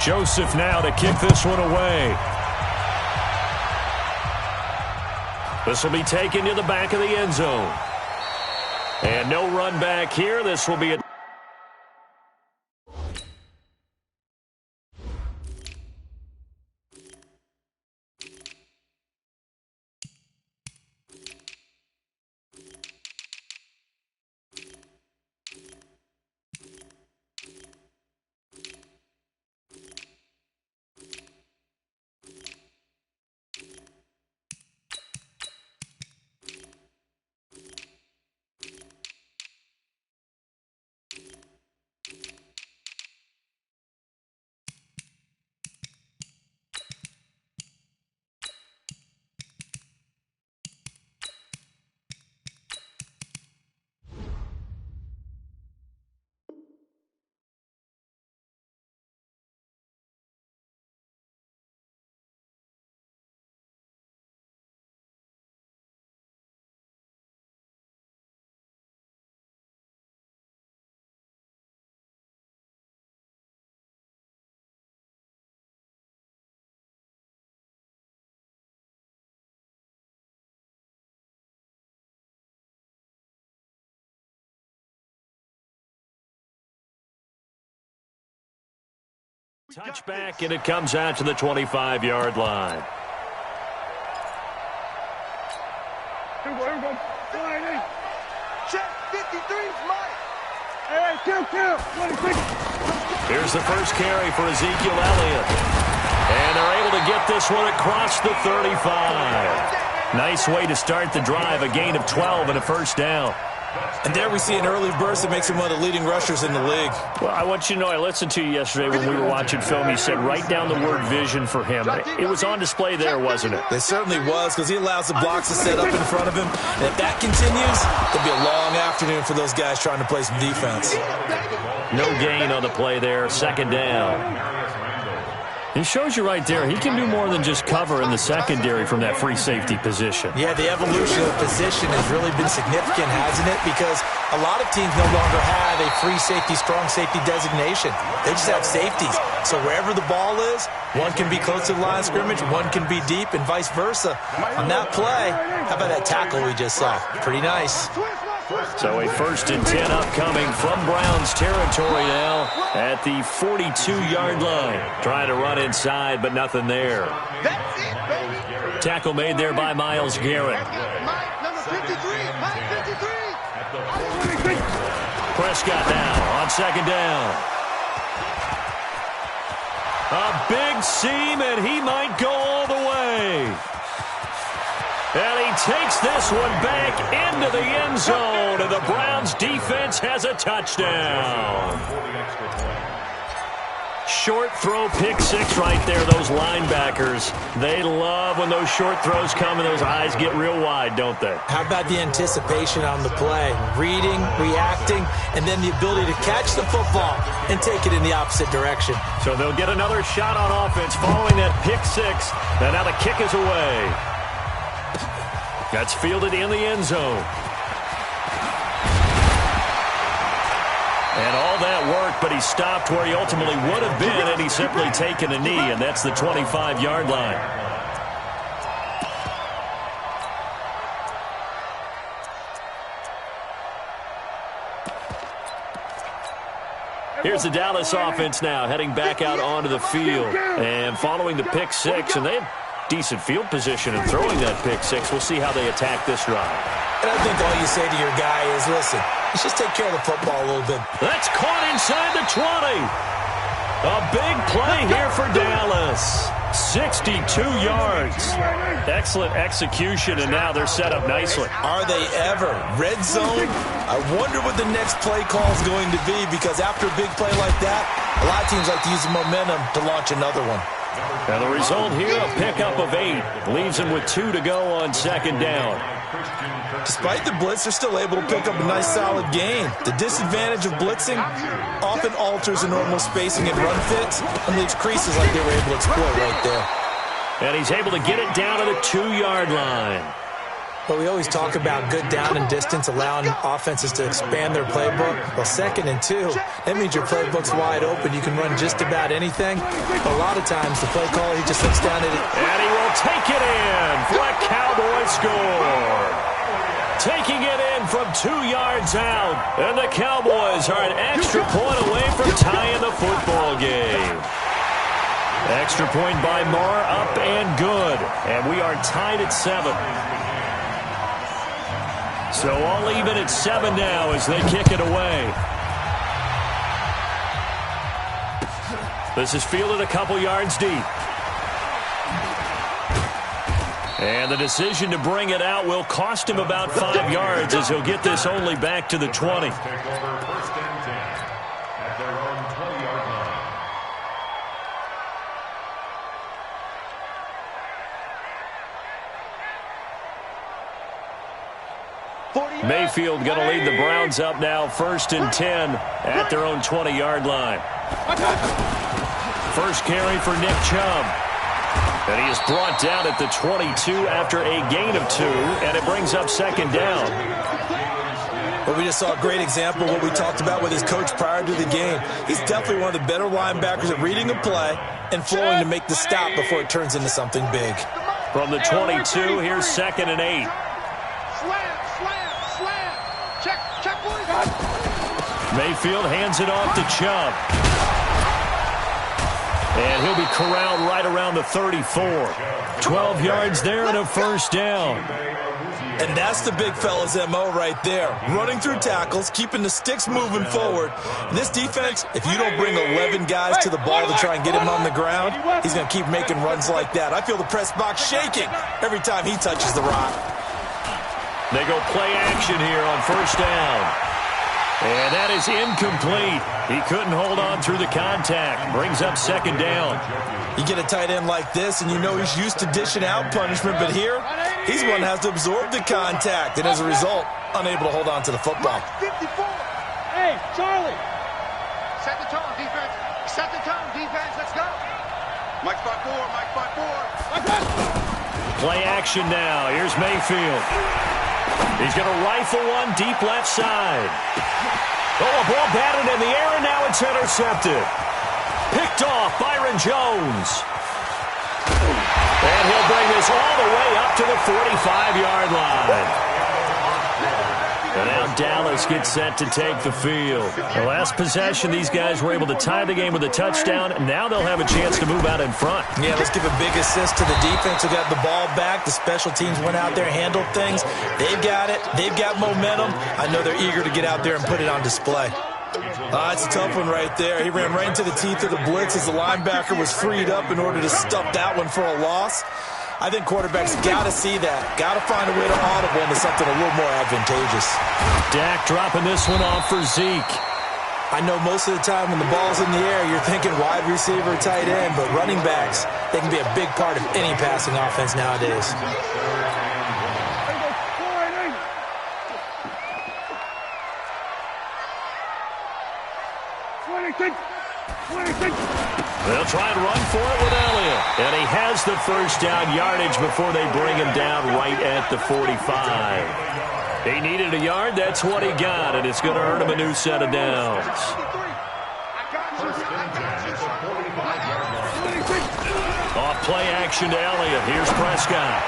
Joseph now to kick this one away. This will be taken to the back of the end zone. And no run back here. This will be a touchback, and it comes out to the 25-yard line. Here we go. Check 53's Mike. Hey, kill. 26. Here's the first carry for Ezekiel Elliott. And they're able to get this one across the 35. Nice way to start the drive, a gain of 12 and a first down. And there we see an early burst that makes him one of the leading rushers in the league. Well, I want you to know, I listened to you yesterday when we were watching film. You said write down the word vision for him. It was on display there, wasn't it? It certainly was, because he allows the blocks to set up in front of him. And if that continues, it'll be a long afternoon for those guys trying to play some defense. No gain on the play there, second down. He shows you right there, he can do more than just cover in the secondary from that free safety position. Yeah, the evolution of the position has really been significant, hasn't it? Because a lot of teams no longer have a free safety, strong safety designation. They just have safeties. So wherever the ball is, one can be close to the line of scrimmage, one can be deep, and vice versa. On that play, how about that tackle we just saw? Pretty nice. So a 1st and 10 upcoming from Browns territory now at the 42-yard line. Trying to run inside, but nothing there. Tackle made there by Myles Garrett. Number 53, Mike 53. Prescott now on second down. A big seam, and he might go all the way. And he takes this one back into the end zone, and the Browns defense has a touchdown. Short throw, pick six right there. Those linebackers, they love when those short throws come and those eyes get real wide, don't they? How about the anticipation on the play? Reading, reacting, and then the ability to catch the football and take it in the opposite direction. So they'll get another shot on offense following that pick six. And now the kick is away. That's fielded in the end zone. And all that work, but he stopped where he ultimately would have been, and he's simply taken a knee, and that's the 25-yard line. Here's the Dallas offense now, heading back out onto the field. And following the pick six, and they have decent field position in throwing that pick six. We'll see how they attack this drive. And I think all you say to your guy is, listen, let's just take care of the football a little bit. That's caught inside the 20. A big play here for Dallas. 62 yards. Excellent execution, and now they're set up nicely. Are they ever? Red zone? I wonder what the next play call is going to be, because after a big play like that, a lot of teams like to use the momentum to launch another one. And the result here, a pickup of 8. Leaves them with 2 to go on second down. Despite the blitz, they're still able to pick up a nice solid gain. The disadvantage of blitzing often alters the normal spacing and run fits and leaves creases like they were able to exploit right there. And he's able to get it down to the 2-yard line. But we always talk about good down and distance, allowing offenses to expand their playbook. Well, 2nd and 2, that means your playbook's wide open. You can run just about anything. But a lot of times, the play caller, he just looks down at it. And he will take it in for a Cowboy score. Taking it in from 2 yards out. And the Cowboys are an extra point away from tying the football game. Extra point by Marr, up and good. And we are tied at 7. So all even at 7 now as they kick it away. This is fielded a couple yards deep. And the decision to bring it out will cost him about 5 yards as he'll get this only back to the 20. Mayfield going to lead the Browns up now 1st and 10 at their own 20-yard line. First carry for Nick Chubb. And he is brought down at the 22 after a gain of 2, and it brings up 2nd down. Well, we just saw a great example of what we talked about with his coach prior to the game. He's definitely one of the better linebackers at reading a play and flowing to make the stop before it turns into something big. From the 22, here's 2nd and 8. Mayfield hands it off to Chubb. And he'll be corralled right around the 34. 12 yards there and a 1st down. And that's the big fella's MO right there. Running through tackles, keeping the sticks moving forward. And this defense, if you don't bring 11 guys to the ball to try and get him on the ground, he's going to keep making runs like that. I feel the press box shaking every time he touches the rock. They go play action here on 1st down. And that is incomplete. He couldn't hold on through the contact. Brings up 2nd down. You get a tight end like this, and you know he's used to dishing out punishment, but here, he's one that has to absorb the contact, and as a result, unable to hold on to the football. 54. Hey, Charlie. Set the tone, defense. Set the tone, defense. Let's go. Mike spot 4, Mike spot 4. Play action now. Here's Mayfield. He's going to rifle one deep left side. Oh, a ball batted in the air, and now it's intercepted. Picked off Byron Jones. And he'll bring this all the way up to the 45-yard line. And now Dallas gets set to take the field. The last possession, these guys were able to tie the game with a touchdown. Now they'll have a chance to move out in front. Yeah, let's give a big assist to the defense who got the ball back. The special teams went out there, handled things. They've got it. They've got momentum. I know they're eager to get out there and put it on display. It's a tough one right there. He ran right into the teeth of the blitz as the linebacker was freed up in order to stuff that one for a loss. I think quarterbacks got to see that. Got to find a way to audible into something a little more advantageous. Dak dropping this one off for Zeke. I know most of the time when the ball's in the air, you're thinking wide receiver, tight end, but running backs, they can be a big part of any passing offense nowadays. They'll try and run for it with Elliott. And he has the 1st down yardage before they bring him down right at the 45. He needed a yard. That's what he got, and it's going to earn him a new set of downs. Off play action to Elliott. Here's Prescott.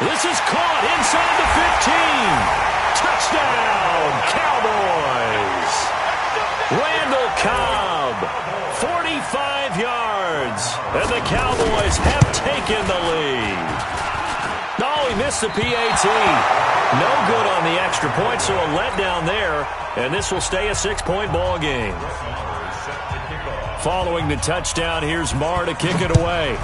This is caught inside the 15. Touchdown, Cowboys. Randall Cobb, 45 yards, and the Cowboys have taken the lead. Oh, he missed the PAT. No good on the extra point, so a letdown there, and this will stay a 6-point ball game. Following the touchdown, here's Marr to kick it away.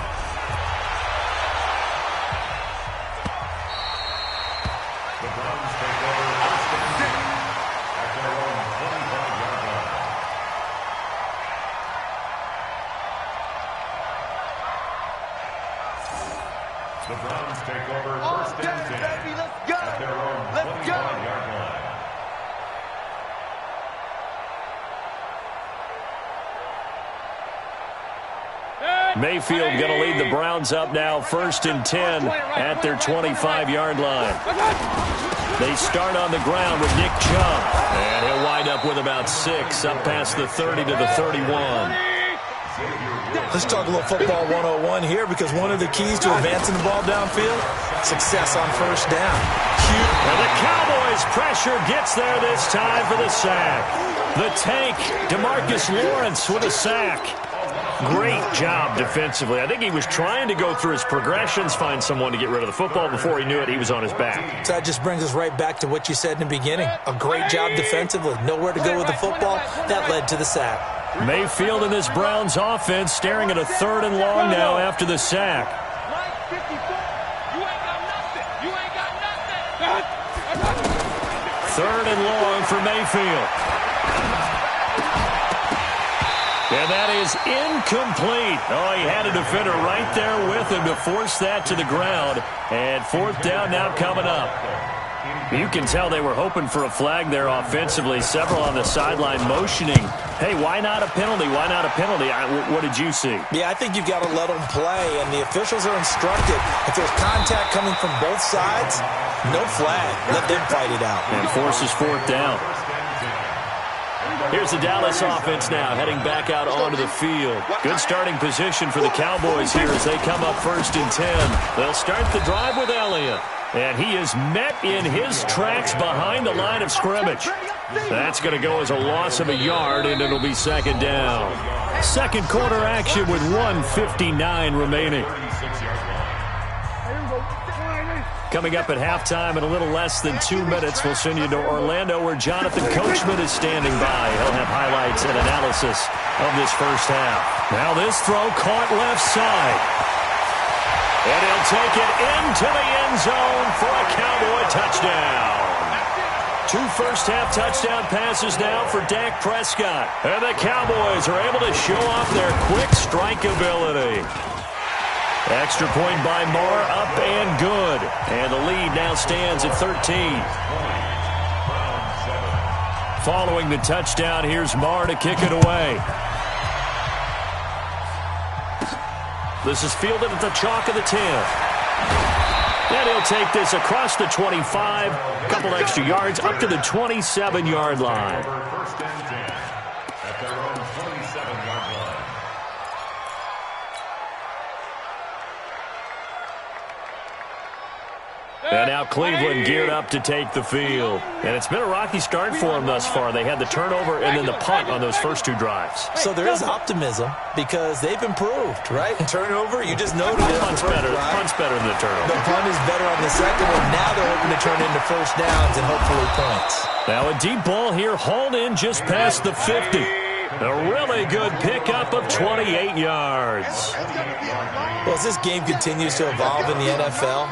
The Browns take over 1st and 10 baby, let's go. at their own Let's go. 25-yard line. Hey! Mayfield going to lead the Browns up now, 1st and 10 at their 25-yard line. They start on the ground with Nick Chubb, and he'll wind up with about 6 up past the 30 to the 31. Let's talk a little football 101 here, because one of the keys to advancing the ball downfield, success on 1st down. And the Cowboys' pressure gets there this time for the sack. The tank, DeMarcus Lawrence with a sack. Great job defensively. I think he was trying to go through his progressions, find someone to get rid of the football. Before he knew it, he was on his back. So that just brings us right back to what you said in the beginning. A great job defensively. Nowhere to go with the football. That led to the sack. Mayfield and this Browns offense staring at a 3rd and long now after the sack. 3rd and long for Mayfield. And that is incomplete. Oh, he had a defender right there with him to force that to the ground. And 4th down now coming up. You can tell they were hoping for a flag there offensively. Several on the sideline motioning. Hey, why not a penalty? Why not a penalty? What did you see? Yeah, I think you've got to let them play, and the officials are instructed. If there's contact coming from both sides, no flag. Let them fight it out. And forces 4th down. Here's the Dallas offense now, heading back out onto the field. Good starting position for the Cowboys here as they come up 1st and 10. They'll start the drive with Elliott. And he is met in his tracks behind the line of scrimmage. That's going to go as a loss of a yard, and it'll be 2nd down. 2nd quarter action with 1:59 remaining. Coming up at halftime in a little less than 2 minutes, we'll send you to Orlando where Jonathan Coachman is standing by. He'll have highlights and analysis of this first half. Now this throw caught left side. And he'll take it into the end zone for a Cowboy touchdown. 2 first-half touchdown passes now for Dak Prescott. And the Cowboys are able to show off their quick strike ability. Extra point by Moore, up and good. And the lead now stands at 13. Following the touchdown, here's Moore to kick it away. This is fielded at the chalk of the 10. And he'll take this across the 25, a couple extra yards, up to the 27-yard line. First and 10 at their own 27-yard line. And now Cleveland geared up to take the field. And it's been a rocky start for them thus far. They had the turnover and then the punt on those first 2 drives. So there is optimism because they've improved, right? Turnover, you just noted it. Punt's better than the turnover. The punt is better on the second one. Now they're hoping to turn into first downs and hopefully points. Now a deep ball here, hauled in just past the 50. A really good pickup of 28 yards. Well, as this game continues to evolve in the NFL,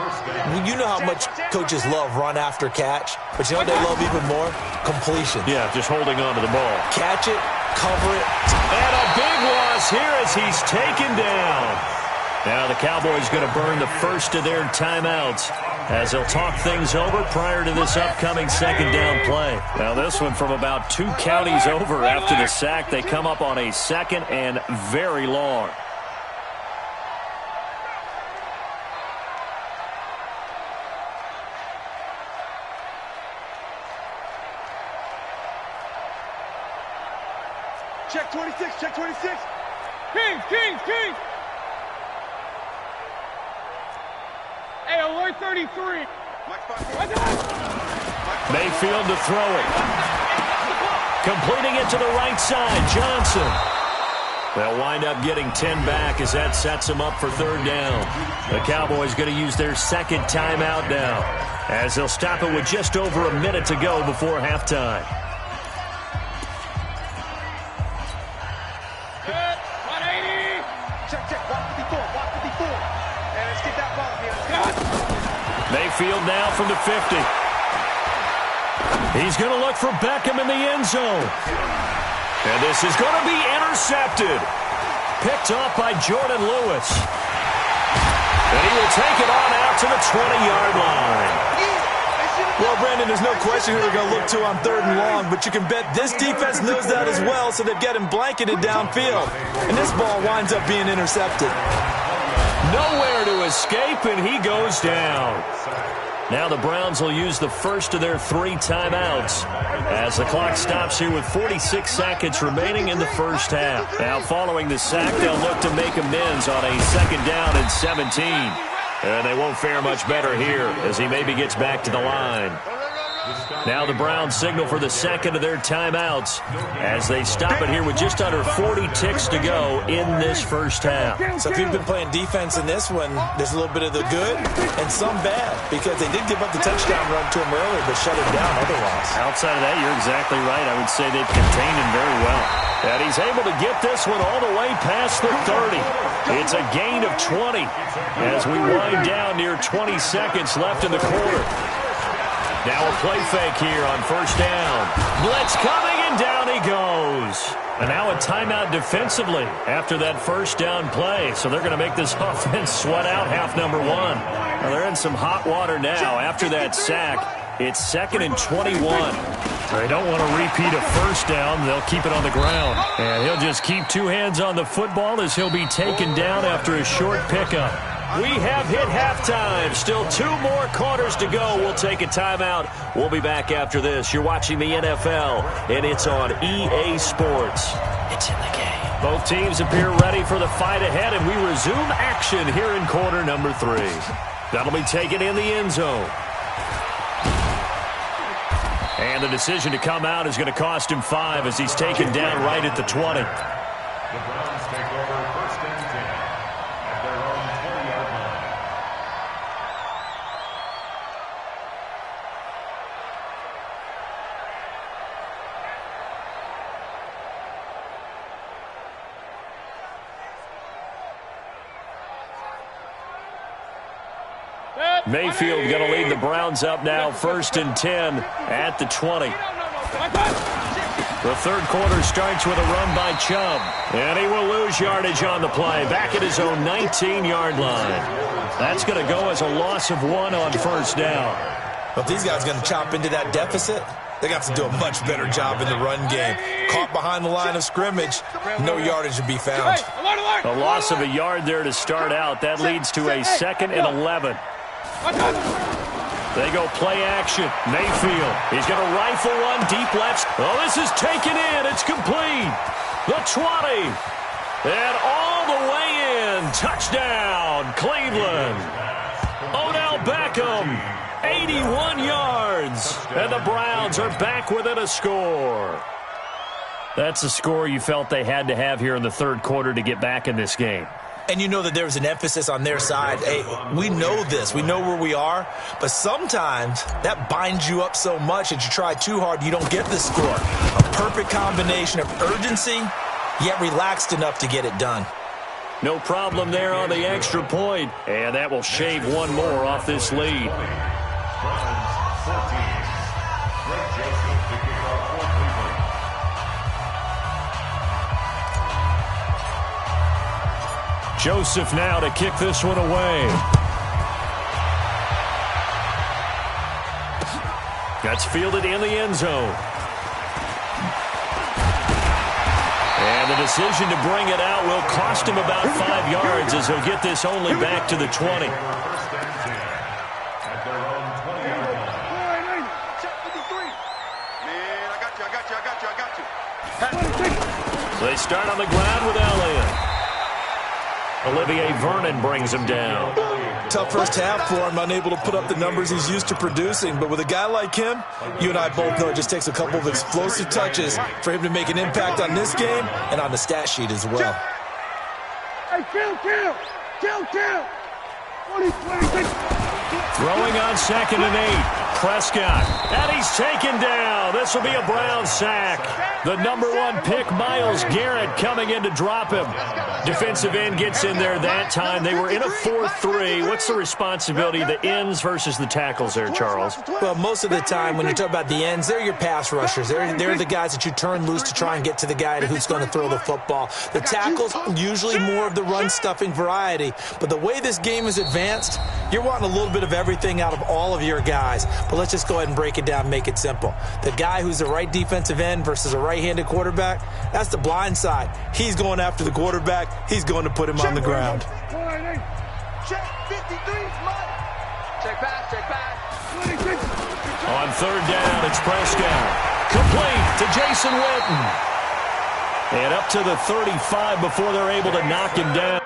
you know how much coaches love run after catch, but you know what they love even more? Completion. Yeah, just holding on to the ball. Catch it, cover it. And a big loss here as he's taken down. Now the Cowboys going to burn the first of their timeouts as they'll talk things over prior to this upcoming 2nd down play. Now this one from about 2 counties over after the sack. They come up on a 2nd and very long. Check 26, check 26. Kings. Hey, alert 33. Mayfield to throw it. Completing it to the right side, Johnson. They'll wind up getting 10 back as that sets them up for 3rd down. The Cowboys going to use their 2nd timeout now as they'll stop it with just over a minute to go before halftime. Mayfield now from the 50. He's going to look for Beckham in the end zone. And this is going to be intercepted. Picked off by Jordan Lewis. And he will take it on out to the 20-yard line. Well, Brandon, there's no question who they're going to look to on 3rd and long, but you can bet this defense knows that as well, so they get him blanketed downfield. And this ball winds up being intercepted. Nowhere to escape, and he goes down. Now the Browns will use the first of their 3 timeouts as the clock stops here with 46 seconds remaining in the first half. Now following the sack, they'll look to make amends on a 2nd down and 17. And they won't fare much better here as he maybe gets back to the line. Now the Browns signal for the 2nd of their timeouts as they stop it here with just under 40 ticks to go in this first half. So if you've been playing defense in this one, there's a little bit of the good and some bad because they did give up the touchdown run to him earlier but shut him down otherwise. Outside of that, you're exactly right. I would say they've contained him very well. And he's able to get this one all the way past the 30. It's a gain of 20 as we wind down near 20 seconds left in the quarter. Now a play fake here on 1st down. Blitz coming, and down he goes. And now a timeout defensively after that 1st down play. So they're going to make this offense sweat out half number 1. Well, they're in some hot water now after that sack. It's 2nd and 21. They don't want to repeat a 1st down. They'll keep it on the ground. And he'll just keep 2 hands on the football as he'll be taken down after a short pickup. We have hit halftime. Still 2 more quarters to go. We'll take a timeout. We'll be back after this. You're watching the NFL, and it's on EA Sports. It's in the game. Both teams appear ready for the fight ahead, and we resume action here in quarter number 3. That'll be taken in the end zone. And the decision to come out is going to cost him 5 as he's taken down right at the 20. The Browns take over 1st and 10 at their own 20-yard line. Mayfield going to lead the Browns up now 1st and 10 at the 20. The 3rd quarter starts with a run by Chubb. And he will lose yardage on the play back at his own 19-yard line. That's going to go as a loss of 1 on 1st down. But these guys going to chop into that deficit. They got to do a much better job in the run game. Caught behind the line of scrimmage, no yardage to be found. A loss of a yard there to start out. That leads to a 2nd and 11. They go play action. Mayfield. He's going to rifle one deep left. Oh, this is taken in. It's complete. The 20. And all the way in. Touchdown, Cleveland. Odell Beckham. 81 yards. And the Browns are back within a score. That's a score you felt they had to have here in the 3rd quarter to get back in this game. And you know that there was an emphasis on their side. Hey, we know this. We know where we are. But sometimes that binds you up so much that you try too hard, you don't get the score. A perfect combination of urgency, yet relaxed enough to get it done. No problem there on the extra point. And that will shave 1 more off this lead. Joseph now to kick this one away. That's fielded in the end zone. And the decision to bring it out will cost him about 5 yards as he'll get this only back to the 20. They start on the ground with Elliott. Olivier Vernon brings him down. Tough first half for him, unable to put up the numbers he's used to producing. But with a guy like him, you and I both know it just takes a couple of explosive touches for him to make an impact on this game and on the stat sheet as well. Hey, kill! 20. Throwing on 2nd and 8. Prescott. And he's taken down. This will be a Browns sack. The number 1 pick, Myles Garrett, coming in to drop him. Defensive end gets in there that time. They were in a 4-3. What's the responsibility of the ends versus the tackles there, Charles? Well, most of the time when you talk about the ends, they're your pass rushers. They're the guys that you turn loose to try and get to the guy who's going to throw the football. The tackles, usually more of the run-stuffing variety. But the way this game is advanced, you're wanting a little bit bit of everything out of all of your guys. But let's just go ahead and break it down and make it simple. The guy who's the right defensive end versus a right-handed quarterback, that's the blind side. He's going after the quarterback. He's going to put him on the ground. Check 53, Mike. Check pass. On third down, it's Prescott. Complete to Jason Witten. And up to the 35 before they're able to knock him down.